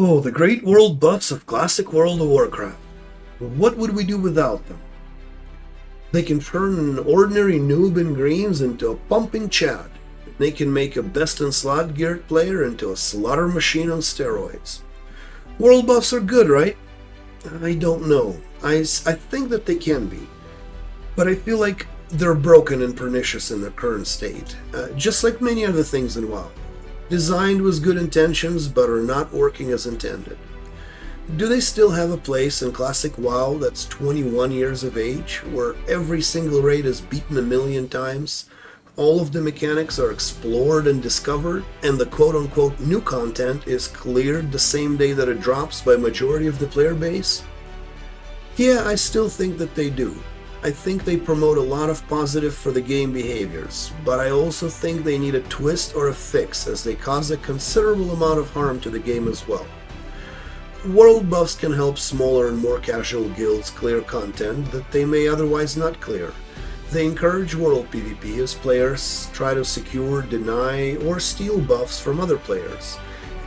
Oh, the great world buffs of Classic World of Warcraft. What would we do without them? They can turn an ordinary noob in greens into a pumping Chad. They can make a best-in-slot geared player into a slaughter machine on steroids. World buffs are good, right? I don't know. I think that they can be. But I feel like they're broken and pernicious in their current state, just like many other things in WoW. Designed with good intentions, but are not working as intended. Do they still have a place in Classic WoW that's 21 years of age, where every single raid is beaten a million times, all of the mechanics are explored and discovered, and the quote-unquote new content is cleared the same day that it drops by majority of the player base? Yeah, I still think that they do. I think they promote a lot of positive for the game behaviors, but I also think they need a twist or a fix, as they cause a considerable amount of harm to the game as well. World buffs can help smaller and more casual guilds clear content that they may otherwise not clear. They encourage world PvP as players try to secure, deny, or steal buffs from other players,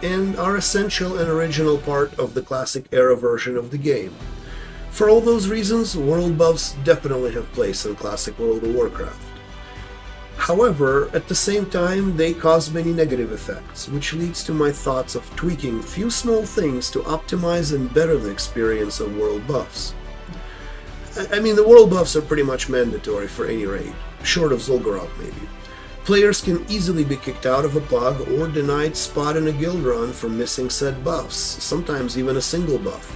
and are essential and original part of the classic era version of the game. For all those reasons, world buffs definitely have place in Classic World of Warcraft. However, at the same time, they cause many negative effects, which leads to my thoughts of tweaking few small things to optimize and better the experience of world buffs. I mean, the world buffs are pretty much mandatory for any raid, short of Zul'Gurub maybe. Players can easily be kicked out of a pug or denied spot in a guild run for missing said buffs, sometimes even a single buff.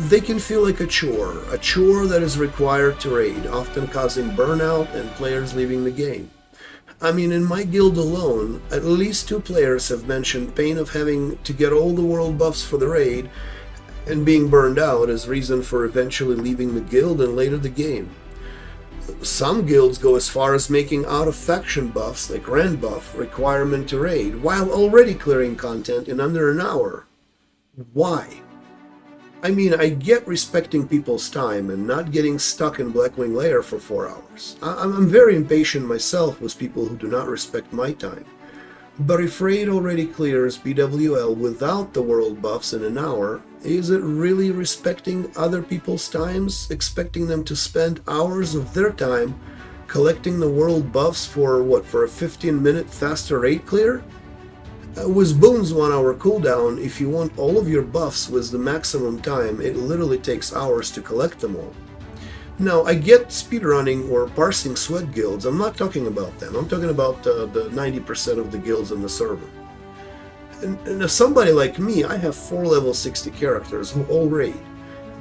They can feel like a chore that is required to raid, often causing burnout and players leaving the game. I mean, in my guild alone, at least 2 players have mentioned pain of having to get all the world buffs for the raid and being burned out as reason for eventually leaving the guild and later the game. Some guilds go as far as making out-of-faction buffs, like Rend buff, requirement to raid, while already clearing content in under an hour. Why? I mean, I get respecting people's time and not getting stuck in Blackwing Lair for 4 hours. I'm very impatient myself with people who do not respect my time. But if raid already clears BWL without the world buffs in an hour, is it really respecting other people's times, expecting them to spend hours of their time collecting the world buffs for a 15-minute faster raid clear? With Boon's 1 hour cooldown, if you want all of your buffs with the maximum time, it literally takes hours to collect them all. Now, I get speedrunning or parsing sweat guilds, I'm not talking about them, I'm talking about the 90% of the guilds in the server. And as somebody like me, I have 4 level 60 characters who all raid.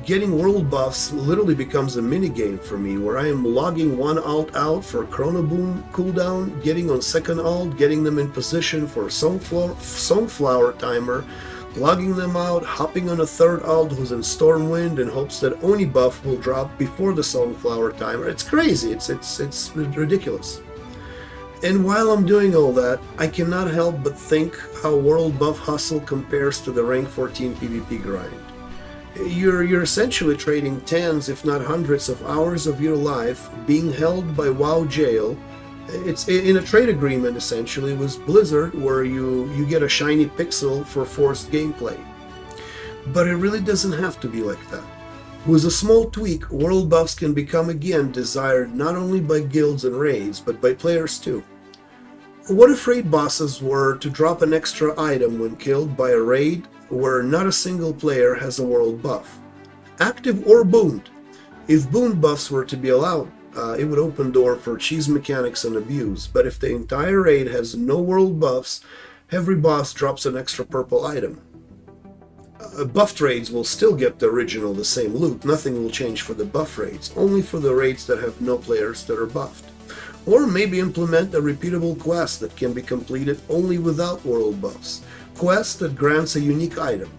Getting world buffs literally becomes a minigame for me, where I am logging 1 alt out for Chrono Boom cooldown, getting on 2nd alt, getting them in position for Songflower timer, logging them out, hopping on a 3rd alt who's in Stormwind in hopes that Oni buff will drop before the Songflower timer. It's crazy, it's ridiculous. And while I'm doing all that, I cannot help but think how world buff hustle compares to the rank 14 PvP grind. You're essentially trading tens, if not hundreds of hours of your life being held by WoW jail. It's in a trade agreement essentially with Blizzard, where you get a shiny pixel for forced gameplay. But it really doesn't have to be like that. With a small tweak, world buffs can become again desired not only by guilds and raids, but by players too. What if raid bosses were to drop an extra item when killed by a raid where not a single player has a world buff? Active or booned? If boon buffs were to be allowed, it would open door for cheese mechanics and abuse, but if the entire raid has no world buffs, every boss drops an extra purple item. Buffed raids will still get the same loot, nothing will change for the buff raids, only for the raids that have no players that are buffed. Or maybe implement a repeatable quest that can be completed only without world buffs. Quest that grants a unique item.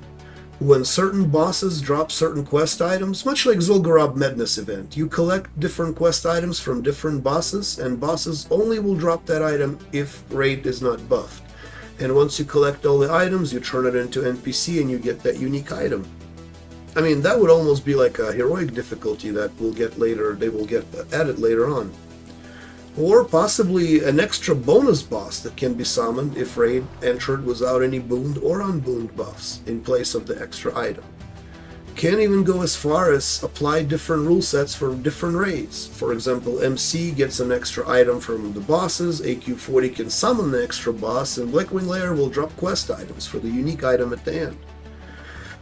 When certain bosses drop certain quest items, much like Zul'Gurub Madness event, you collect different quest items from different bosses, and bosses only will drop that item if raid is not buffed. And once you collect all the items, you turn it into NPC and you get that unique item. I mean, that would almost be like a heroic difficulty that they will get added later on. Or possibly an extra bonus boss that can be summoned if raid entered without any booned or unbooned buffs in place of the extra item. Can even go as far as apply different rule sets for different raids. For example, MC gets an extra item from the bosses, AQ40 can summon the extra boss, and Blackwing Lair will drop quest items for the unique item at the end.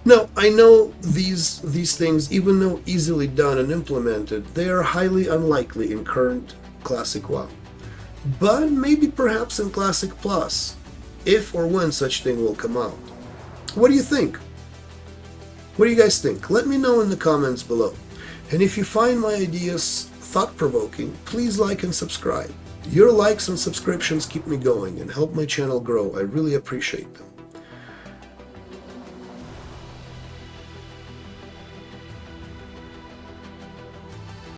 Now, I know these things, even though easily done and implemented, they are highly unlikely in current Classic WoW. But maybe perhaps in Classic Plus, if or when such thing will come out. What do you think? What do you guys think? Let me know in the comments below. And if you find my ideas thought-provoking, please like and subscribe. Your likes and subscriptions keep me going and help my channel grow. I really appreciate them.